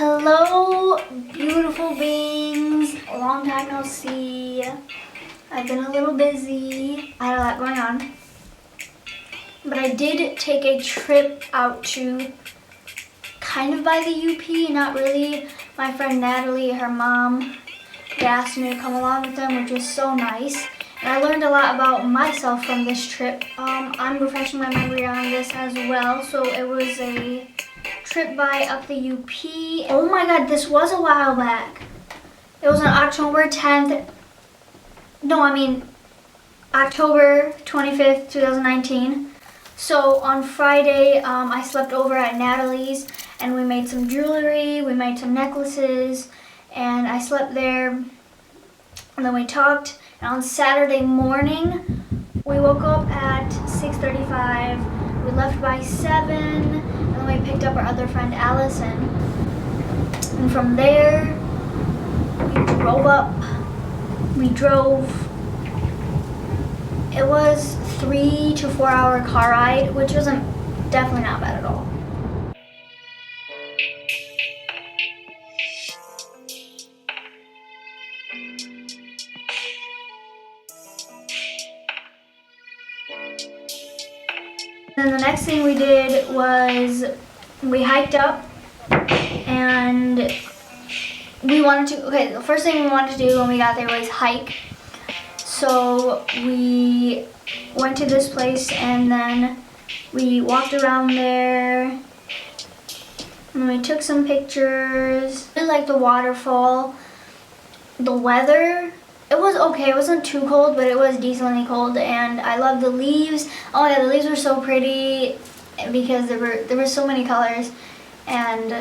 Hello, beautiful beings. A long time no see. I've been a little busy. I had a lot going on. But I did take a trip out to kind of by the UP, not really. My friend Natalie, her mom, asked me to come along with them, which was so nice. And I learned a lot about myself from this trip. I'm refreshing my memory on this as well. So it was a trip by up the UP. Oh my god, this was a while back. It was on October 10th. No, I mean October 25th, 2019. So on Friday, I slept over at Natalie's and we made some jewelry, we made some necklaces, and I slept there. And then we talked. And on Saturday morning, we woke up at 6:35. We left by 7, and then we picked up our other friend Allison. And from there, we drove up. We drove. It was 3 to 4 hour car ride, which wasn't definitely not bad at all. Then the next thing we did was we hiked up, and the first thing we wanted to do when we got there was hike. So we went to this place and then we walked around there and we took some pictures. I really liked the waterfall. The weather, it was okay. It wasn't too cold, but it was decently cold, and I loved the leaves. Oh my god, the leaves were so pretty because there were so many colors, and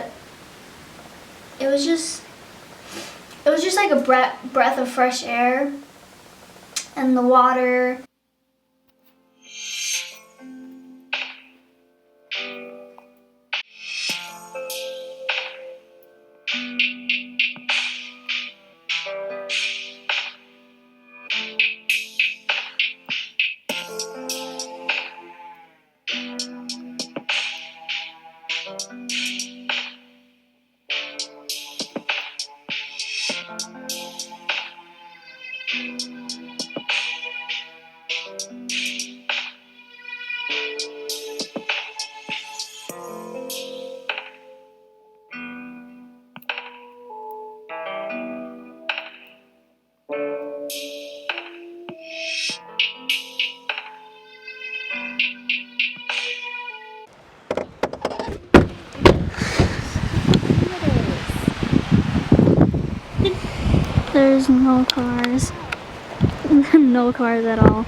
it was just like a breath of fresh air. And the water. There's no cars. No cars at all.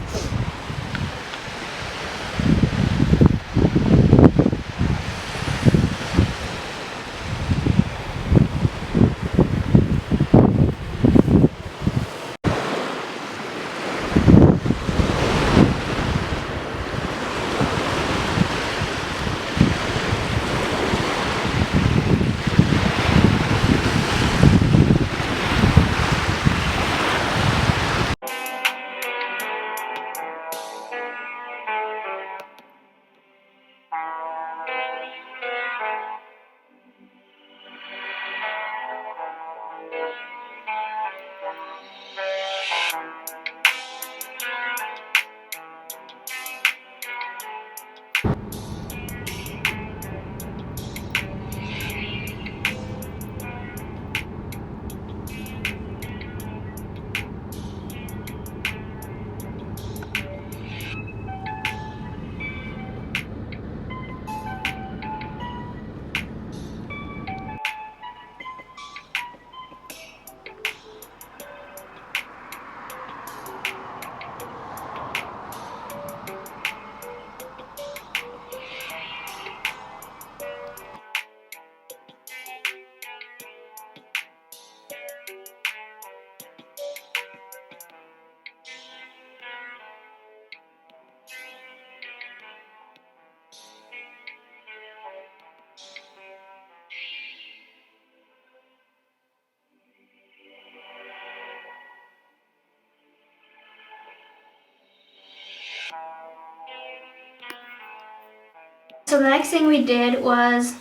So the next thing we did was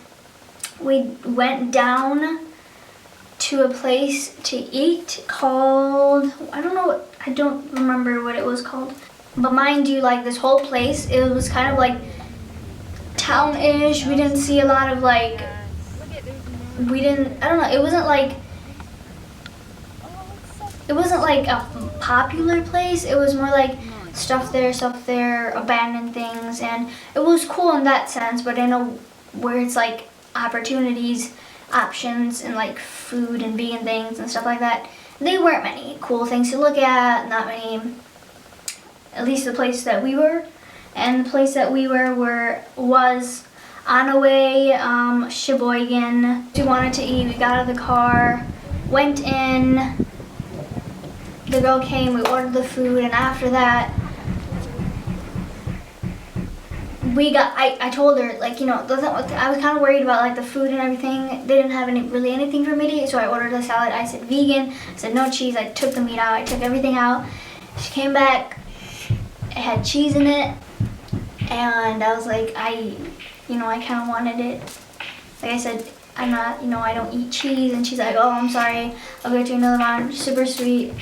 we went down to a place to eat called, I don't remember what it was called. But mind you, like this whole place, it was kind of like town-ish. We didn't see a lot of like, I don't know, it wasn't like a popular place. It was more like stuff there, abandoned things, and it was cool in that sense, but in a where it's like opportunities, options, and like food and vegan things and stuff like that, there weren't many cool things to look at, not many, at least the place that we were. And the place that we was on our way, Sheboygan. We wanted to eat, we got out of the car, went in, the girl came, we ordered the food, and after that, I told her, like, you know, I was kind of worried about like the food and everything. They didn't have really anything for me to eat, so I ordered a salad. I said vegan, I said no cheese, I took the meat out, I took everything out. She came back, it had cheese in it, and I was like, I kind of wanted it. Like I said, I don't eat cheese, and she's like, oh, I'm sorry, I'll get you another one. Super sweet.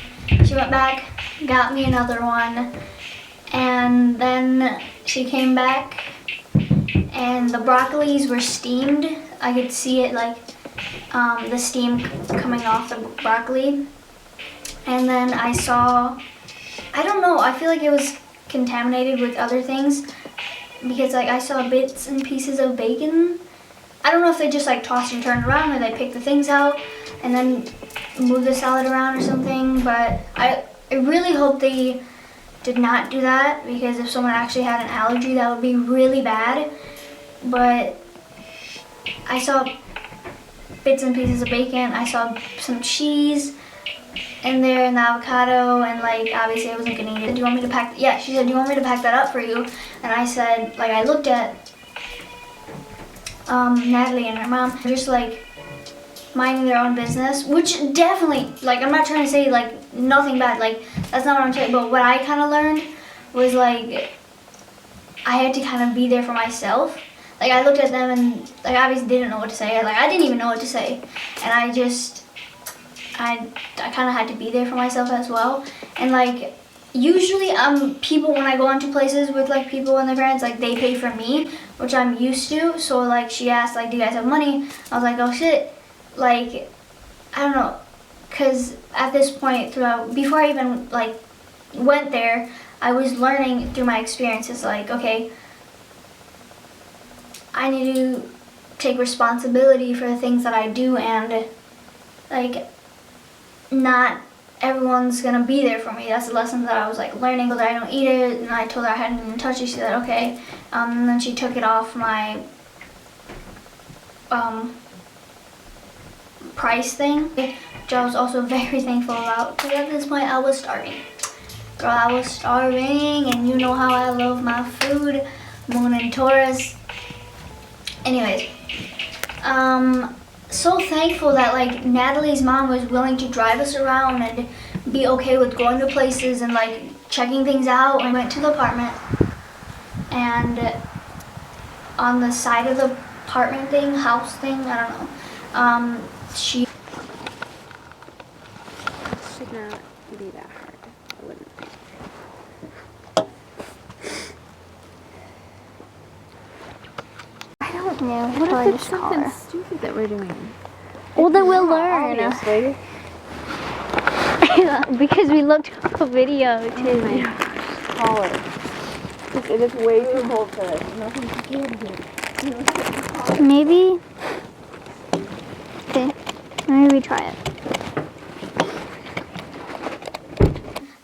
She went back, got me another one, and then she came back, and the broccolis were steamed. I could see it, like, the steam coming off the broccoli. And then I saw, I don't know, I feel like it was contaminated with other things, because like I saw bits and pieces of bacon. I don't know if they just like tossed and turned around, or they picked the things out and then moved the salad around or something, but I really hope they did not do that, because if someone actually had an allergy, that would be really bad. But I saw bits and pieces of bacon, I saw some cheese in there and the avocado, and like obviously I wasn't gonna eat it. Do you want me to pack? Yeah, she said, do you want me to pack that up for you? And I said, like, I looked at Natalie and her mom, just like minding their own business, which definitely, like, I'm not trying to say like nothing bad, like that's not what I'm saying, but what I kind of learned was like I had to kind of be there for myself. Like I looked at them and like obviously they didn't know what to say, like I didn't even know what to say, and I kind of had to be there for myself as well. And like usually people, when I go into places with like people and their parents, like they pay for me, which I'm used to. So like she asked, like, do you guys have money? I was like, oh shit, like I don't know, because at this point before I even like went there, I was learning through my experiences, like, okay, I need to take responsibility for the things that I do, and like not everyone's gonna be there for me. That's the lesson that I was like learning. That I don't eat it, and I told her I hadn't even touched it. She said okay, and then she took it off my price thing, which I was also very thankful about, because at this point I was starving. Girl, I was starving, and you know how I love my food, Moon and Taurus. Anyways, so thankful that like Natalie's mom was willing to drive us around and be okay with going to places and like checking things out. I went to the apartment, and on the side of the apartment thing, house thing, I don't know, she should not be that hard, I wouldn't think. I don't know. What if it's something stupid that we're doing? Well, then we'll learn. Obviously. Because we looked up a video too. Oh my gosh, call her. It is way too cold for this. Nothing to do here. Maybe. Okay, maybe try it.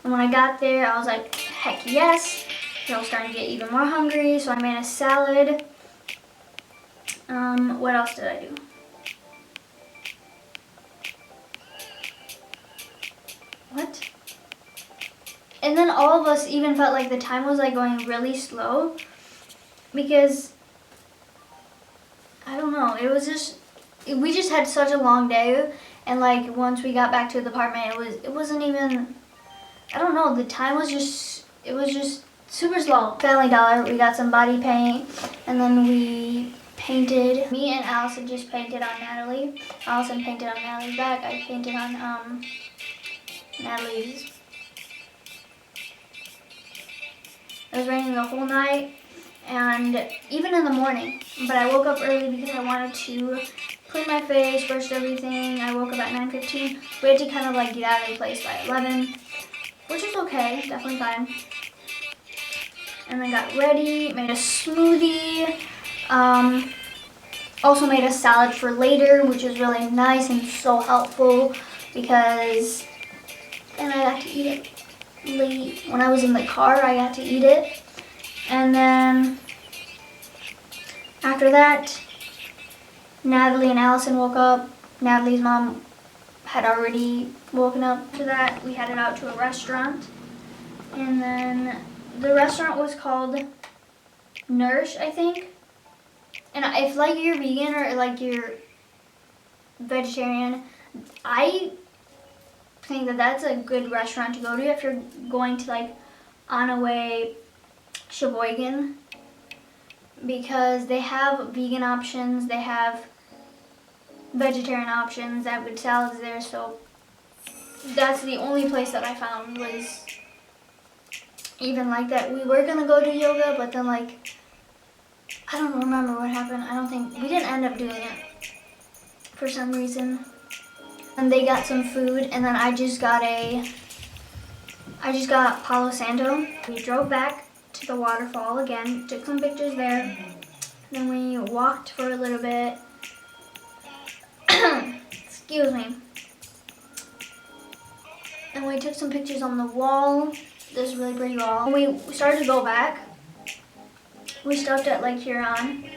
And when I got there, I was like, heck yes. I was starting to get even more hungry, so I made a salad. What else did I do? What? And then all of us even felt like the time was like going really slow, because I don't know, it was just, we just had such a long day, and like once we got back to the apartment, it wasn't even, I don't know, the time was just, it was just super slow. Family Dollar, we got some body paint, and then we painted. Me and Allison just painted on Natalie. Allison painted on Natalie's back. I painted on Natalie's. It was raining the whole night and even in the morning. But I woke up early because I wanted to clean my face, brushed everything. I woke up at 9:15. We had to kind of like get out of the place by 11, which is okay, definitely fine. And then got ready, made a smoothie. Also made a salad for later, which was really nice and so helpful because then I got to eat it late. When I was in the car, I got to eat it. And then after that, Natalie and Allison woke up. Natalie's mom had already woken up. After that, we headed out to a restaurant. And then the restaurant was called Nourish, I think. And if like you're vegan or like you're vegetarian, I think that that's a good restaurant to go to if you're going to like on a way Sheboygan, because they have vegan options, they have vegetarian options, they have good salads there. So that's the only place that I found was even like that. We were gonna go to yoga, but then like I don't remember what happened. I don't think we didn't end up doing it for some reason. And they got some food, and then I just got Palo Santo. We drove back to the waterfall again, took some pictures there. Then we walked for a little bit. Excuse me. And we took some pictures on the wall. This really pretty wall. When we started to go back, we stopped at Lake Huron.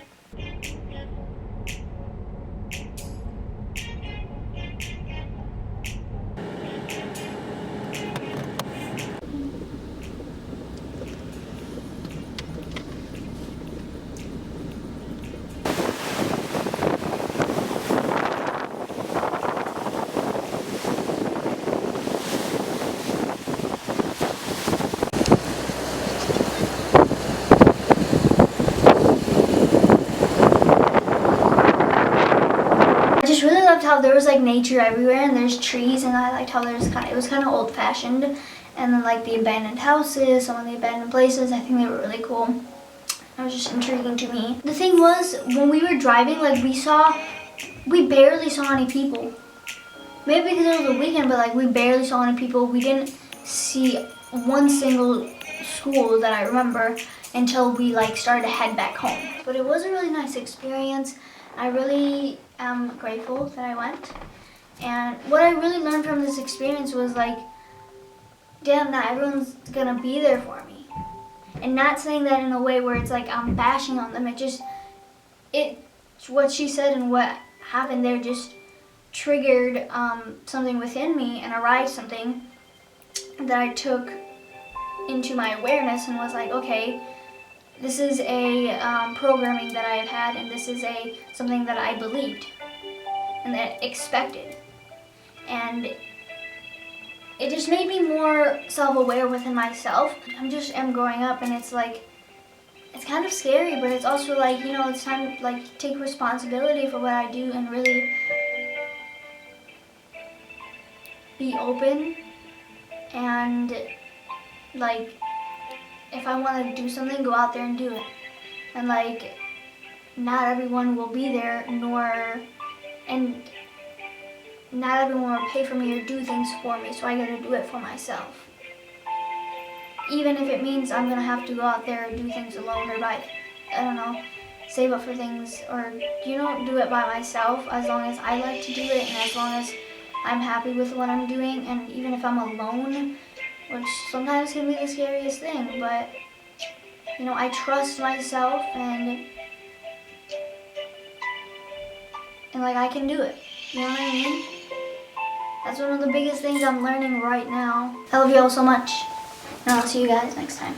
I just really loved how there was like nature everywhere and there's trees, and I liked how it was kind of old fashioned, and then like the abandoned houses, some of the abandoned places, I think they were really cool. It was just intriguing to me. The thing was, when we were driving, like we barely saw any people. Maybe because it was a weekend, but like we barely saw any people. We didn't see one single school that I remember until we like started to head back home. But it was a really nice experience. I really am grateful that I went. And what I really learned from this experience was like, damn, not everyone's gonna be there for me. And not saying that in a way where it's like I'm bashing on them. It's what she said and what happened there just triggered something within me and aroused something that I took into my awareness and was like, okay, this is a programming that I've had, and this is something that I believed and that expected. And it just made me more self-aware within myself. I'm growing up, and it's like, it's kind of scary, but it's also like, you know, it's time to like take responsibility for what I do and really be open. And like, if I want to do something, go out there and do it. And like, not everyone will be there, and not everyone will pay for me or do things for me, so I gotta do it for myself. Even if it means I'm gonna have to go out there and do things alone, or save up for things, or do it by myself, as long as I like to do it and as long as I'm happy with what I'm doing. And even if I'm alone, which sometimes can be the scariest thing, but I trust myself and like I can do it. You know what I mean? That's one of the biggest things I'm learning right now. I love you all so much, and I'll see you guys next time.